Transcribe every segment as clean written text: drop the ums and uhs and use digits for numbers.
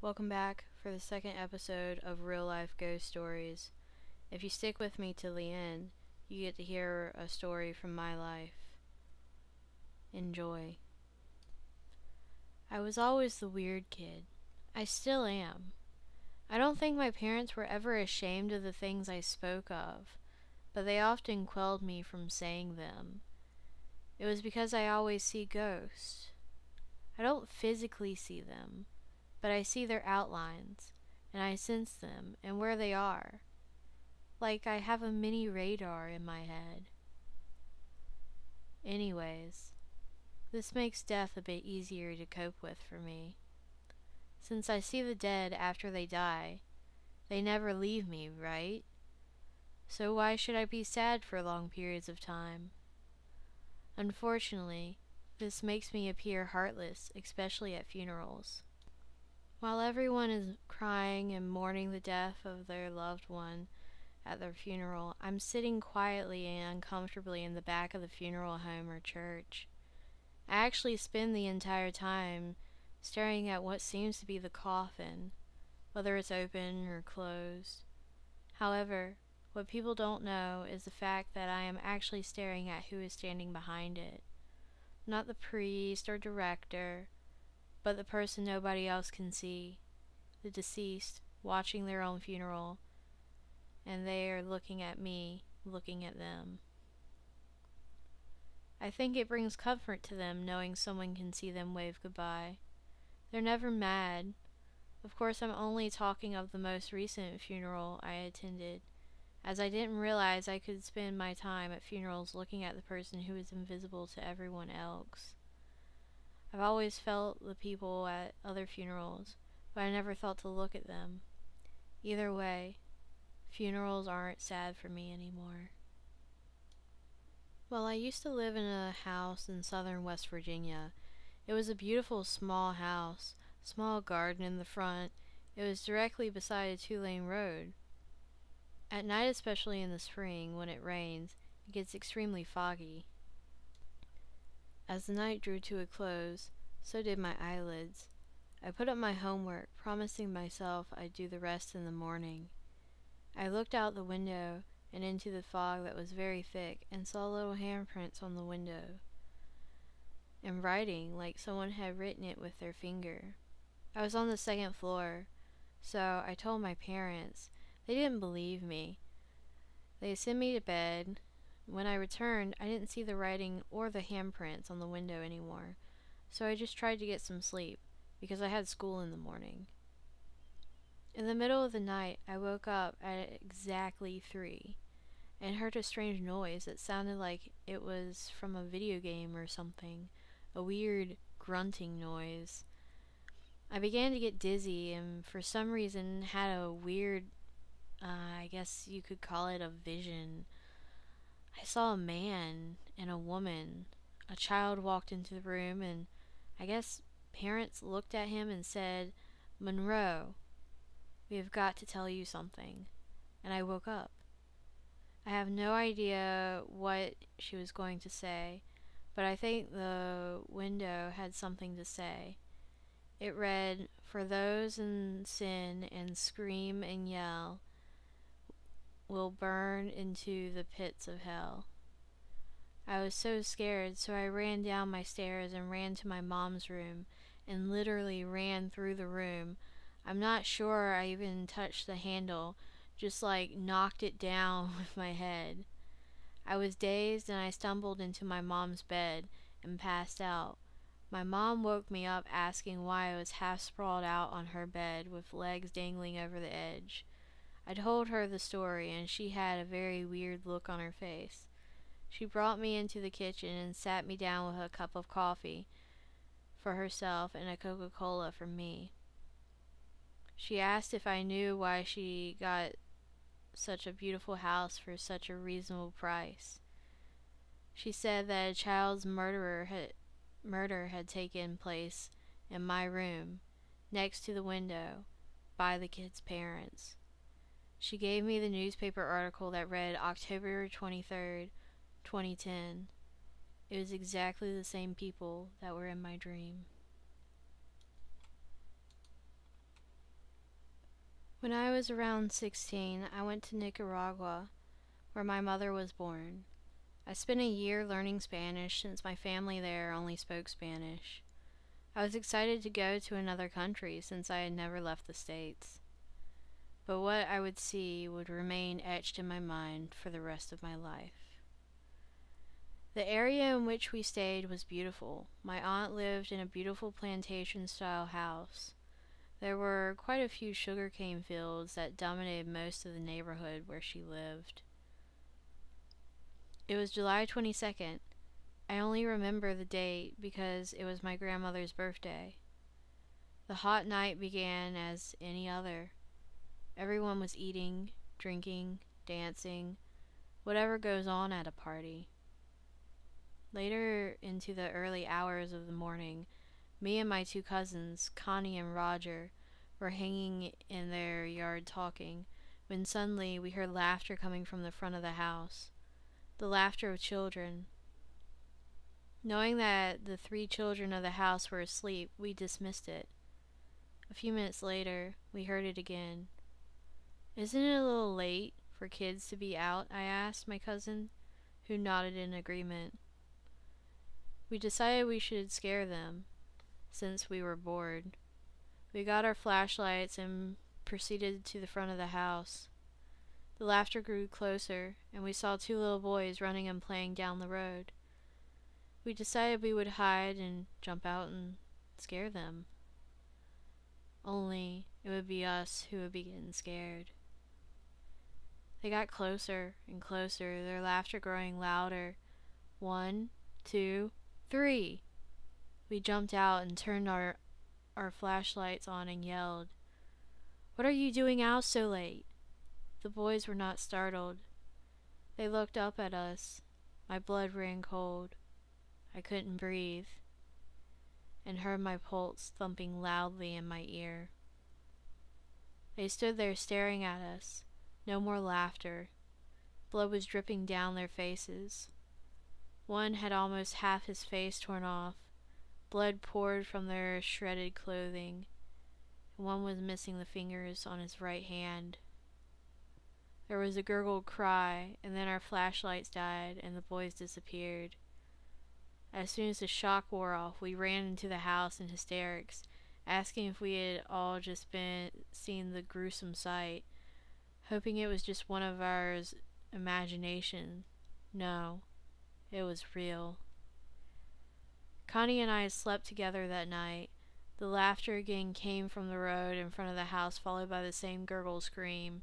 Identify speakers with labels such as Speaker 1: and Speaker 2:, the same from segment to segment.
Speaker 1: Welcome back for the second episode of Real Life Ghost Stories. If you stick with me to the end, you get to hear a story from my life. Enjoy. I was always the weird kid. I still am. I don't think my parents were ever ashamed of the things I spoke of, but they often quelled me from saying them. It was because I always see ghosts. I don't physically see them, but I see their outlines, and I sense them and where they are. Like I have a mini radar in my head. Anyways, this makes death a bit easier to cope with for me. Since I see the dead after they die, they never leave me, right? So why should I be sad for long periods of time? Unfortunately, this makes me appear heartless, especially at funerals. While everyone is crying and mourning the death of their loved one at their funeral, I'm sitting quietly and uncomfortably in the back of the funeral home or church. I actually spend the entire time staring at what seems to be the coffin, whether it's open or closed. However, what people don't know is the fact that I am actually staring at who is standing behind it. Not the priest or director, but the person nobody else can see, the deceased, watching their own funeral, and they are looking at me, looking at them. I think it brings comfort to them knowing someone can see them wave goodbye. They're never mad. Of course, I'm only talking of the most recent funeral I attended, as I didn't realize I could spend my time at funerals looking at the person who is invisible to everyone else. I've always felt the people at other funerals, but I never thought to look at them. Either way, funerals aren't sad for me anymore. Well, I used to live in a house in southern West Virginia. It was a beautiful small house, small garden in the front. It was directly beside a two-lane road. At night, especially in the spring, when it rains, it gets extremely foggy. As the night drew to a close, so did my eyelids. I put up my homework, promising myself I'd do the rest in the morning. I looked out the window and into the fog that was very thick and saw little handprints on the window, and writing like someone had written it with their finger. I was on the second floor, so I told my parents. They didn't believe me. They sent me to bed. When I returned, I didn't see the writing or the handprints on the window anymore, so I just tried to get some sleep, because I had school in the morning. In the middle of the night, I woke up at exactly 3 and heard a strange noise that sounded like it was from a video game or something, a weird grunting noise. I began to get dizzy and for some reason had a weird, I guess you could call it a vision. I saw a man and a woman. A child walked into the room and I guess parents looked at him and said, "Monroe, we have got to tell you something." And I woke up. I have no idea what she was going to say, but I think the window had something to say. It read, "For those in sin and scream and yell will burn into the pits of hell." I was so scared, so I ran down my stairs and ran to my mom's room and literally ran through the room. I'm not sure I even touched the handle, just like knocked it down with my head. I was dazed and I stumbled into my mom's bed and passed out. My mom woke me up asking why I was half sprawled out on her bed with legs dangling over the edge. I told her the story and she had a very weird look on her face. She brought me into the kitchen and sat me down with a cup of coffee for herself and a Coca-Cola for me. She asked if I knew why she got such a beautiful house for such a reasonable price. She said that a child's murder had taken place in my room, next to the window, by the kid's parents. She gave me the newspaper article that read October 23rd, 2010. It was exactly the same people that were in my dream. When I was around 16, I went to Nicaragua, where my mother was born. I spent a year learning Spanish since my family there only spoke Spanish. I was excited to go to another country since I had never left the States. But what I would see would remain etched in my mind for the rest of my life. The area in which we stayed was beautiful. My aunt lived in a beautiful plantation-style house. There were quite a few sugarcane fields that dominated most of the neighborhood where she lived. It was July 22nd. I only remember the date because it was my grandmother's birthday. The hot night began as any other. Everyone was eating, drinking, dancing, whatever goes on at a party. Later into the early hours of the morning, me and my two cousins, Connie and Roger, were hanging in their yard talking, when suddenly we heard laughter coming from the front of the house. The laughter of children. Knowing that the 3 children of the house were asleep, we dismissed it. A few minutes later, we heard it again. "Isn't it a little late for kids to be out?" I asked my cousin, who nodded in agreement. We decided we should scare them, since we were bored. We got our flashlights and proceeded to the front of the house. The laughter grew closer, and we saw 2 little boys running and playing down the road. We decided we would hide and jump out and scare them. Only it would be us who would be getting scared. They got closer and closer, their laughter growing louder. 1, 2, 3! We jumped out and turned our flashlights on and yelled, "What are you doing out so late?" The boys were not startled. They looked up at us. My blood ran cold. I couldn't breathe, and heard my pulse thumping loudly in my ear. They stood there staring at us. No more laughter. Blood was dripping down their faces. One had almost half his face torn off. Blood poured from their shredded clothing, and one was missing the fingers on his right hand. There was a gurgled cry, and then our flashlights died and the boys disappeared. As soon as the shock wore off, we ran into the house in hysterics, asking if we had all just seen the gruesome sight, hoping it was just one of our imagination. No, it was real. Connie and I slept together that night. The laughter again came from the road in front of the house, followed by the same gurgle scream.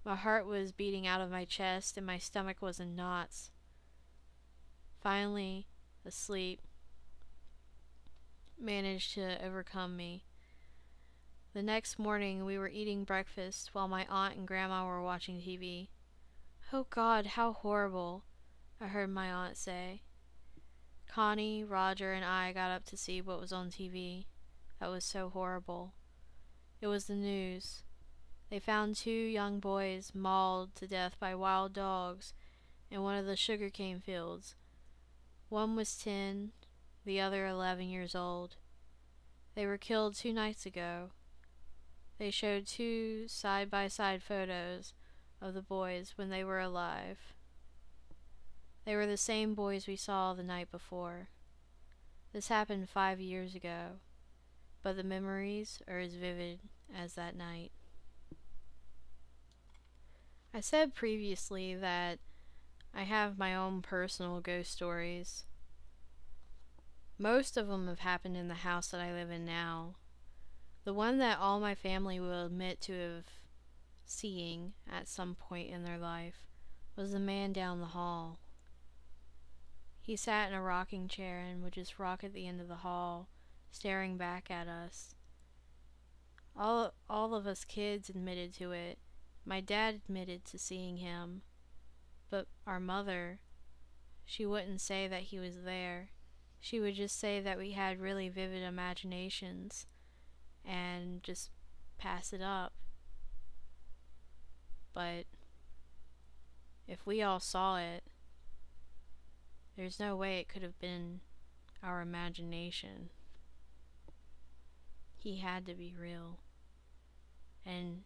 Speaker 1: My heart was beating out of my chest, and my stomach was in knots. Finally, asleep managed to overcome me. The next morning, we were eating breakfast while my aunt and grandma were watching TV. "Oh God, how horrible," I heard my aunt say. Connie, Roger, and I got up to see what was on TV. That was so horrible. It was the news. They found 2 young boys mauled to death by wild dogs in one of the sugarcane fields. One was 10, the other 11 years old. They were killed 2 nights ago. They showed 2 side-by-side photos of the boys when they were alive. They were the same boys we saw the night before. This happened 5 years ago, but the memories are as vivid as that night. I said previously that I have my own personal ghost stories. Most of them have happened in the house that I live in now. The one that all my family will admit to have seeing at some point in their life was the man down the hall. He sat in a rocking chair and would just rock at the end of the hall, staring back at us. All of us kids admitted to it. My dad admitted to seeing him, but our mother, she wouldn't say that he was there. She would just say that we had really vivid imaginations and just pass it up. But if we all saw it, there's no way it could have been our imagination. He had to be real. And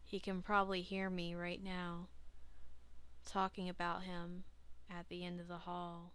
Speaker 1: He can probably hear me right now, talking about him at the end of the hall.